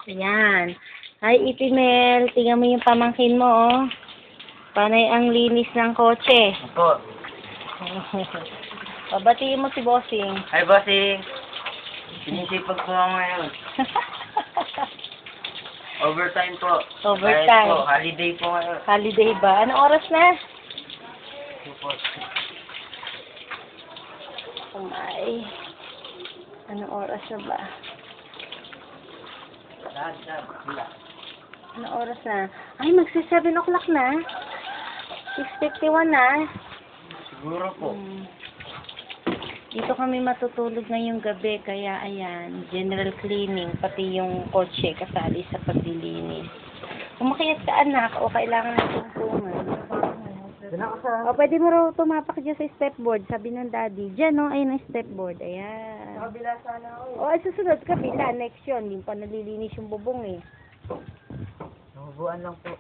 Ayan. Hi, Ipimel. Tingnan mo yung pamangkin mo, oh. Panay ang linis ng kotse. Opo. Pabatiin mo si Bossing. Hi, bossing. Sinisipag po ako ngayon. Overtime po. Overtime. Kahit po, holiday po ngayon. Holiday ba? Anong oras na? Opo. Umay. Anong oras na ba? Wala. Anong oras na? Ay, magsi 7 o'clock na. 6:51 na. Siguro po. Dito kami matutulog ngayong gabi, kaya ayan, general cleaning, pati yung kotse kasali sa paglilinis. Umakyat ka anak, o kailangan ng tungtungan. O, pwede mo raw tumapak dyan sa stepboard, sabi ng daddy. Dyan, no? Ayun ang stepboard. Ayan. Kabila sana ako eh. O, ay, susunod kabila. Next yun. Hindi pa nalilinis yung bubong eh. Nabubuan lang po.